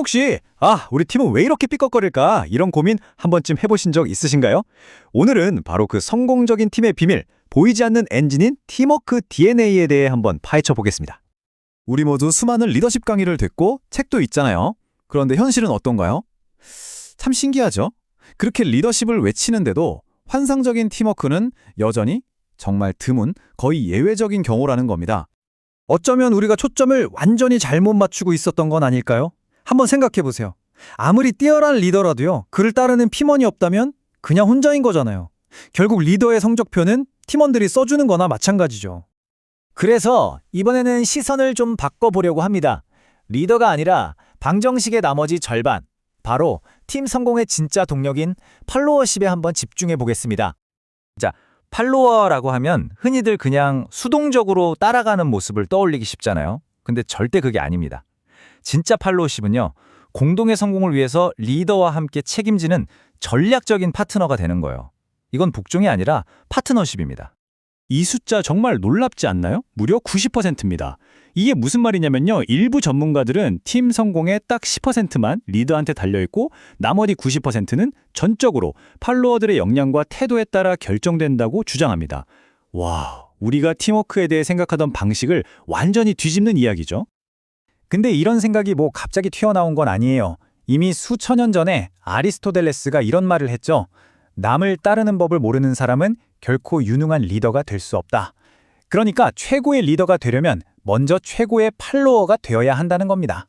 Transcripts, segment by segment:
혹시 우리 팀은 왜 이렇게 삐걱거릴까? 이런 고민 한 번쯤 해보신 적 있으신가요? 오늘은 바로 그 성공적인 팀의 비밀, 보이지 않는 엔진인 팀워크 DNA에 대해 한번 파헤쳐 보겠습니다. 우리 모두 수많은 리더십 강의를 듣고 책도 있잖아요. 그런데 현실은 어떤가요? 참 신기하죠? 그렇게 리더십을 외치는데도 환상적인 팀워크는 여전히 정말 드문, 거의 예외적인 경우라는 겁니다. 어쩌면 우리가 초점을 완전히 잘못 맞추고 있었던 건 아닐까요? 한번 생각해 보세요. 아무리 뛰어난 리더라도요, 그를 따르는 팀원이 없다면 그냥 혼자인 거잖아요. 결국 리더의 성적표는 팀원들이 써주는 거나 마찬가지죠. 그래서 이번에는 시선을 좀 바꿔보려고 합니다. 리더가 아니라 방정식의 나머지 절반, 바로 팀 성공의 진짜 동력인 팔로워십에 한번 집중해 보겠습니다. 자, 팔로워라고 하면 흔히들 그냥 수동적으로 따라가는 모습을 떠올리기 쉽잖아요. 근데 절대 그게 아닙니다. 진짜 팔로워십은요, 공동의 성공을 위해서 리더와 함께 책임지는 전략적인 파트너가 되는 거예요. 이건 복종이 아니라 파트너십입니다. 이 숫자 정말 놀랍지 않나요? 무려 90%입니다. 이게 무슨 말이냐면요. 일부 전문가들은 팀 성공의 딱 10%만 리더한테 달려있고 나머지 90%는 전적으로 팔로워들의 역량과 태도에 따라 결정된다고 주장합니다. 와, 우리가 팀워크에 대해 생각하던 방식을 완전히 뒤집는 이야기죠. 근데 이런 생각이 갑자기 튀어나온 건 아니에요. 이미 수천 년 전에 아리스토텔레스가 이런 말을 했죠. 남을 따르는 법을 모르는 사람은 결코 유능한 리더가 될 수 없다. 그러니까 최고의 리더가 되려면 먼저 최고의 팔로워가 되어야 한다는 겁니다.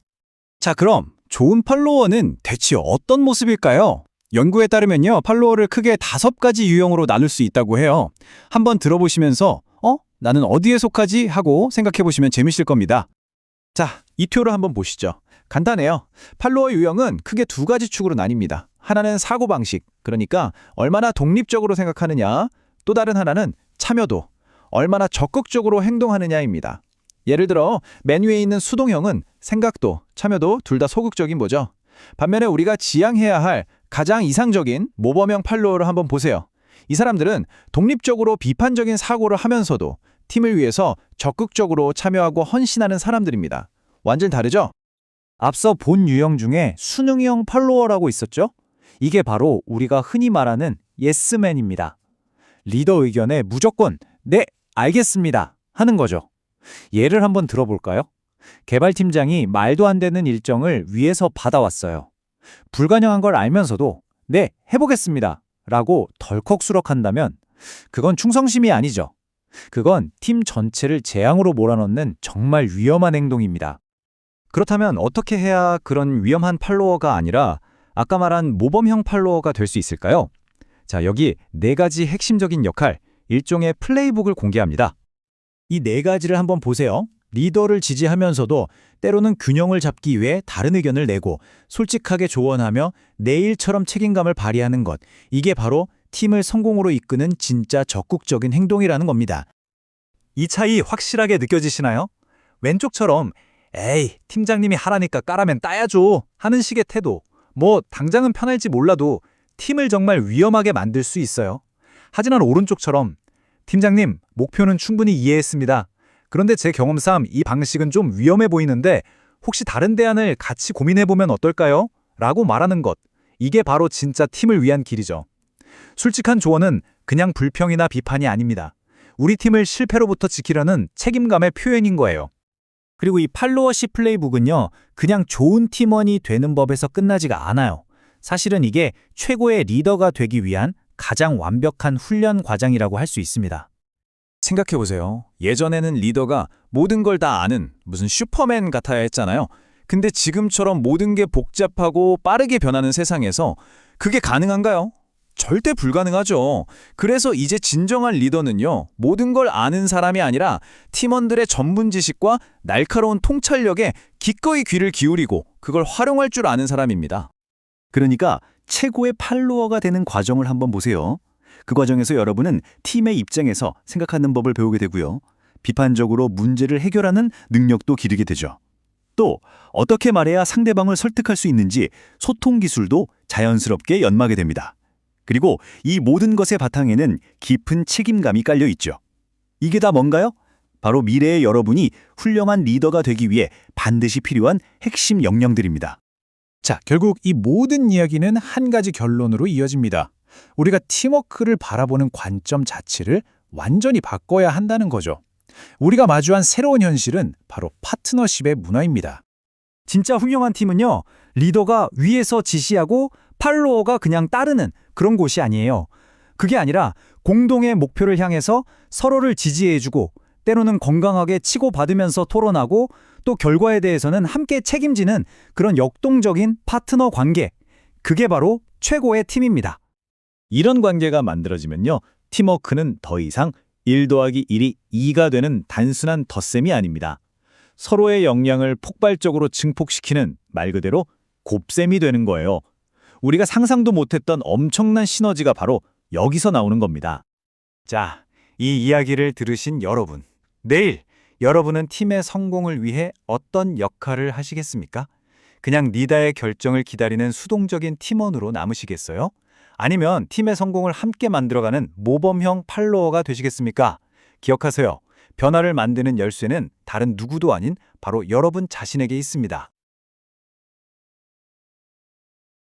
자, 그럼 좋은 팔로워는 대체 어떤 모습일까요? 연구에 따르면요, 팔로워를 크게 5가지 유형으로 나눌 수 있다고 해요. 한번 들어보시면서 나는 어디에 속하지? 하고 생각해보시면 재미있을 겁니다. 자, 이 표를 한번 보시죠. 간단해요. 팔로워 유형은 크게 2가지 축으로 나뉩니다. 하나는 사고방식, 그러니까 얼마나 독립적으로 생각하느냐, 또 다른 하나는 참여도, 얼마나 적극적으로 행동하느냐입니다. 예를 들어 맨 위에 있는 수동형은 생각도, 참여도 둘 다 소극적인 거죠. 반면에 우리가 지향해야 할 가장 이상적인 모범형 팔로워를 한번 보세요. 이 사람들은 독립적으로 비판적인 사고를 하면서도 팀을 위해서 적극적으로 참여하고 헌신하는 사람들입니다. 완전 다르죠? 앞서 본 유형 중에 수능형 팔로워라고 있었죠? 이게 바로 우리가 흔히 말하는 예스맨입니다. 리더 의견에 무조건 네, 알겠습니다 하는 거죠. 예를 한번 들어볼까요? 개발팀장이 말도 안 되는 일정을 위에서 받아왔어요. 불가능한 걸 알면서도 네, 해보겠습니다 라고 덜컥수락한다면 그건 충성심이 아니죠. 그건 팀 전체를 재앙으로 몰아넣는 정말 위험한 행동입니다. 그렇다면 어떻게 해야 그런 위험한 팔로워가 아니라 아까 말한 모범형 팔로워가 될 수 있을까요? 자, 여기 4가지 핵심적인 역할, 일종의 플레이북을 공개합니다. 이 4가지를 한번 보세요. 리더를 지지하면서도 때로는 균형을 잡기 위해 다른 의견을 내고 솔직하게 조언하며 내 일처럼 책임감을 발휘하는 것. 이게 바로 팀을 성공으로 이끄는 진짜 적극적인 행동이라는 겁니다. 이 차이 확실하게 느껴지시나요? 왼쪽처럼 에이, 팀장님이 하라니까 까라면 따야죠 하는 식의 태도. 당장은 편할지 몰라도 팀을 정말 위험하게 만들 수 있어요. 하지만 오른쪽처럼 팀장님, 목표는 충분히 이해했습니다. 그런데 제 경험상 이 방식은 좀 위험해 보이는데 혹시 다른 대안을 같이 고민해보면 어떨까요? 라고 말하는 것. 이게 바로 진짜 팀을 위한 길이죠. 솔직한 조언은 그냥 불평이나 비판이 아닙니다. 우리 팀을 실패로부터 지키려는 책임감의 표현인 거예요. 그리고 이 팔로워십 플레이북은요, 그냥 좋은 팀원이 되는 법에서 끝나지가 않아요. 사실은 이게 최고의 리더가 되기 위한 가장 완벽한 훈련 과정이라고 할 수 있습니다. 생각해보세요. 예전에는 리더가 모든 걸 다 아는 무슨 슈퍼맨 같아야 했잖아요. 근데 지금처럼 모든 게 복잡하고 빠르게 변하는 세상에서 그게 가능한가요? 절대 불가능하죠. 그래서 이제 진정한 리더는요, 모든 걸 아는 사람이 아니라 팀원들의 전문 지식과 날카로운 통찰력에 기꺼이 귀를 기울이고 그걸 활용할 줄 아는 사람입니다. 그러니까 최고의 팔로워가 되는 과정을 한번 보세요. 그 과정에서 여러분은 팀의 입장에서 생각하는 법을 배우게 되고요. 비판적으로 문제를 해결하는 능력도 기르게 되죠. 또 어떻게 말해야 상대방을 설득할 수 있는지 소통 기술도 자연스럽게 연마하게 됩니다. 그리고 이 모든 것의 바탕에는 깊은 책임감이 깔려 있죠. 이게 다 뭔가요? 바로 미래의 여러분이 훌륭한 리더가 되기 위해 반드시 필요한 핵심 역량들입니다. 자, 결국 이 모든 이야기는 한 가지 결론으로 이어집니다. 우리가 팀워크를 바라보는 관점 자체를 완전히 바꿔야 한다는 거죠. 우리가 마주한 새로운 현실은 바로 파트너십의 문화입니다. 진짜 훌륭한 팀은요, 리더가 위에서 지시하고 팔로워가 그냥 따르는 그런 곳이 아니에요. 그게 아니라 공동의 목표를 향해서 서로를 지지해주고 때로는 건강하게 치고받으면서 토론하고 또 결과에 대해서는 함께 책임지는 그런 역동적인 파트너 관계. 그게 바로 최고의 팀입니다. 이런 관계가 만들어지면요, 팀워크는 더 이상 1 더하기 1이 2가 되는 단순한 덧셈이 아닙니다. 서로의 역량을 폭발적으로 증폭시키는 말 그대로 곱셈이 되는 거예요. 우리가 상상도 못했던 엄청난 시너지가 바로 여기서 나오는 겁니다. 자, 이 이야기를 들으신 여러분, 내일 여러분은 팀의 성공을 위해 어떤 역할을 하시겠습니까? 그냥 리더의 결정을 기다리는 수동적인 팀원으로 남으시겠어요? 아니면 팀의 성공을 함께 만들어가는 모범형 팔로워가 되시겠습니까? 기억하세요. 변화를 만드는 열쇠는 다른 누구도 아닌 바로 여러분 자신에게 있습니다.